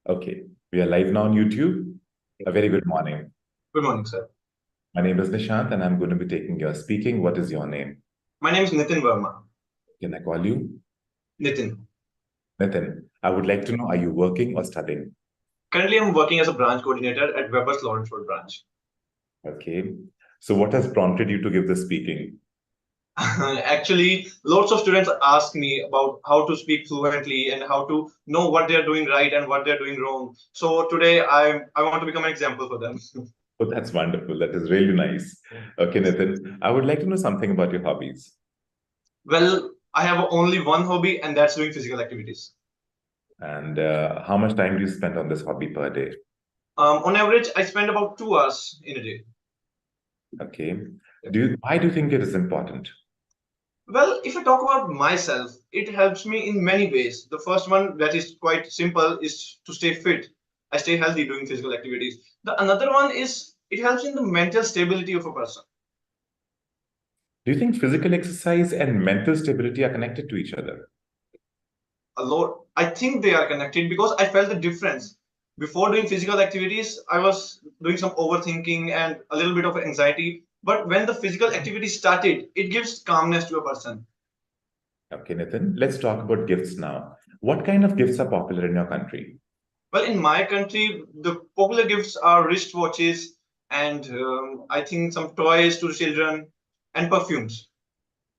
Okay, we are live now on YouTube. A very good morning. Good morning, sir. My name is Nishant and I'm going to be taking your speaking. What is your name? My name is Nitin Verma. Can I call you? Nitin. Nitin, I would like to know, are you working or studying? Currently, I'm working as a branch coordinator at Webberz Lawrence Road branch. Okay. So what has prompted you to give the speaking? Actually, lots of students ask me about how to speak fluently and how to know what they're doing right and what they're doing wrong. So today, I want to become an example for them. Oh, that's wonderful. That is really nice. Okay, Nitin, I would like to know something about your hobbies. Well, I have only one hobby, and that's doing physical activities. And how much time do you spend on this hobby per day? On average, I spend about 2 hours in a day. Okay. Why do you think it is important? Well, if I talk about myself, it helps me in many ways. The first one that is quite simple is to stay fit. I stay healthy doing physical activities. The another one is it helps in the mental stability of a person. Do you think physical exercise and mental stability are connected to each other? A lot. I think they are connected because I felt the difference. Before doing physical activities, I was doing some overthinking and a little bit of anxiety. But when the physical activity started, it gives calmness to a person. Okay, Nitin, let's talk about gifts now. What kind of gifts are popular in your country? Well, in my country, the popular gifts are wristwatches and I think some toys to children and perfumes.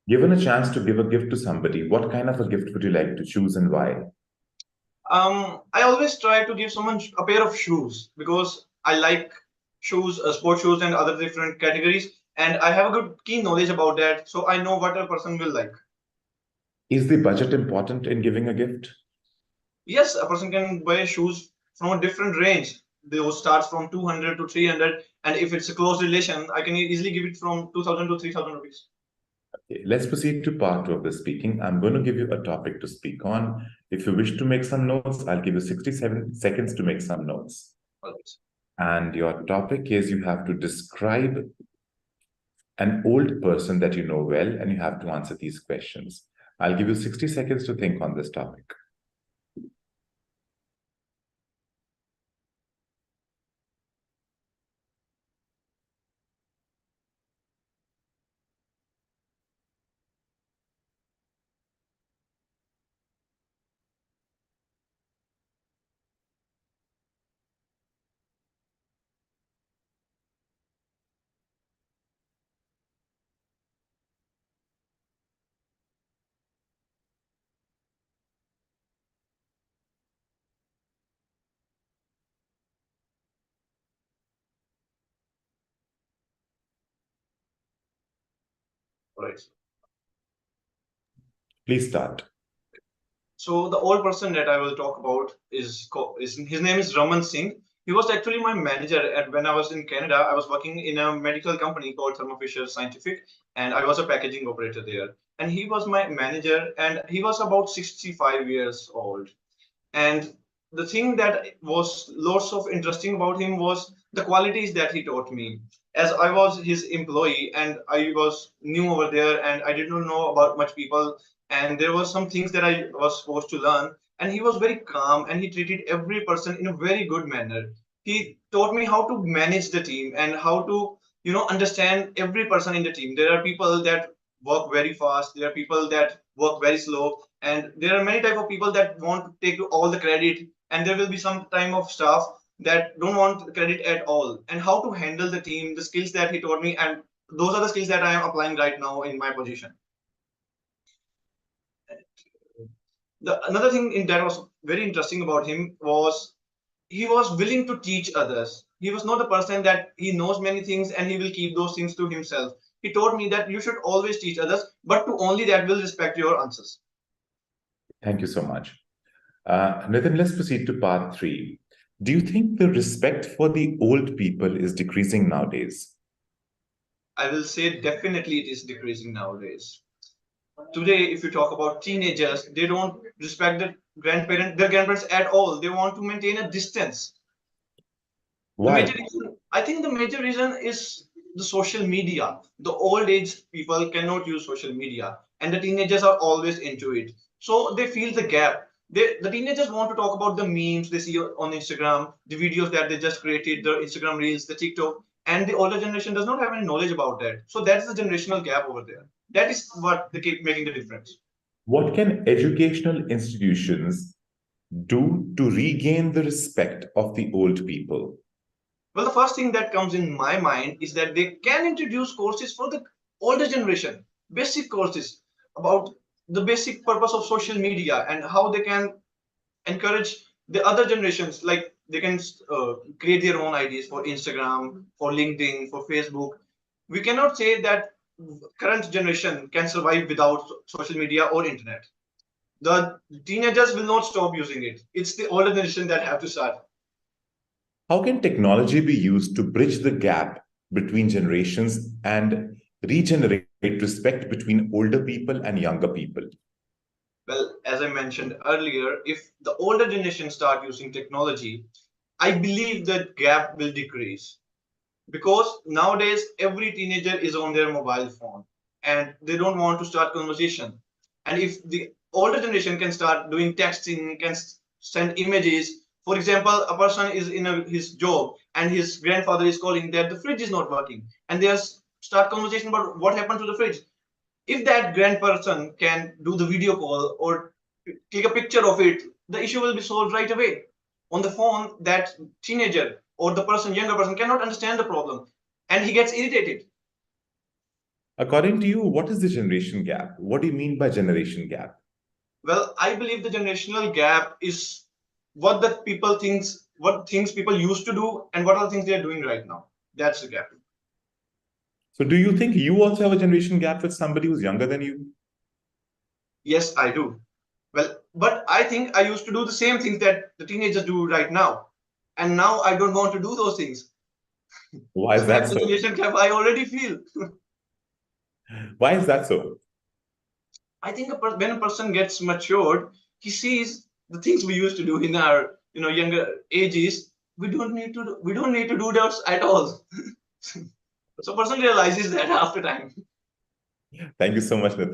Given a chance to give a gift to somebody, what kind of a gift would you like to choose and why? I always try to give someone a pair of shoes because I like shoes, sport shoes, and other different categories, and I have a good keen knowledge about that, so I know what a person will like. Is the budget important in giving a gift? Yes, a person can buy shoes from a different range. Those starts from 200 to 300, and if it's a close relation, I can easily give it from 2,000 to 3,000 rupees. Okay, let's proceed to part two of the speaking. I'm going to give you a topic to speak on. If you wish to make some notes, I'll give you 67 seconds to make some notes. Always. And your topic is you have to describe an old person that you know well, and you have to answer these questions. I'll give you 60 seconds to think on this topic. Right. Please start. So the old person that I will talk about is his name is Raman Singh. He was actually my manager at when I was in Canada. I was working in a medical company called Thermo Fisher Scientific, and I was a packaging operator there. And he was my manager, and he was about 65 years old. And the thing that was lots of interesting about him was the qualities that he taught me. As I was his employee and I was new over there and I did not know about much people, and there was some things that I was supposed to learn. And he was very calm and he treated every person in a very good manner. He taught me how to manage the team and how to, understand every person in the team. There are people that work very fast. There are people that work very slow, and there are many type of people that want to take all the credit, and there will be some time of staff that don't want credit at all. And how to handle the team, the skills that he taught me, and those are the skills that I am applying right now in my position. The another thing in that was very interesting about him was he was willing to teach others. He was not a person that he knows many things and he will keep those things to himself. He told me that you should always teach others, but to only that will respect your answers. Thank you so much. Nathan, let's proceed to part three. Do you think the respect for the old people is decreasing nowadays? I will say definitely it is decreasing nowadays. Today, if you talk about teenagers, they don't respect their grandparents at all. They want to maintain a distance. The Why? major reason, I think the major reason is the social media. The old age people cannot use social media, and the teenagers are always into it. So they feel the gap. The teenagers want to talk about the memes they see on Instagram, the videos that they just created, the Instagram reels, the TikTok, and the older generation does not have any knowledge about that. So that's the generational gap over there. That is what they keep making the difference. What can educational institutions do to regain the respect of the old people? Well, the first thing that comes in my mind is that they can introduce courses for the older generation, basic courses about the basic purpose of social media and how they can encourage the other generations. Like they can create their own ideas for Instagram, for LinkedIn, for Facebook. We cannot say that current generation can survive without social media or internet. The teenagers will not stop using it. It's the older generation that have to start. How can technology be used to bridge the gap between generations and regenerate respect between older people and younger people? Well, as I mentioned earlier, if the older generation start using technology, I believe that gap will decrease, because nowadays every teenager is on their mobile phone and they don't want to start conversation. And if the older generation can start doing texting, can send images. For example, a person is in his job and his grandfather is calling that the fridge is not working, and they start conversation about what happened to the fridge. If that grandperson can do the video call or take a picture of it, the issue will be solved right away. On the phone, that teenager or the younger person cannot understand the problem and he gets irritated. According to you, what is the generation gap? What do you mean by generation gap? Well, I believe the generational gap is what things people used to do and what are the things they are doing right now. That's the gap. So, do you think you also have a generation gap with somebody who's younger than you? Yes, I do. Well, but I think I used to do the same things that the teenagers do right now. And now I don't want to do those things. Why So is that that's the so? generation gap I already feel. Why is that so? I think when a person gets matured, he sees the things we used to do in our younger ages. We don't need to do those at all. So person realizes that after time. Thank you so much, Nitin.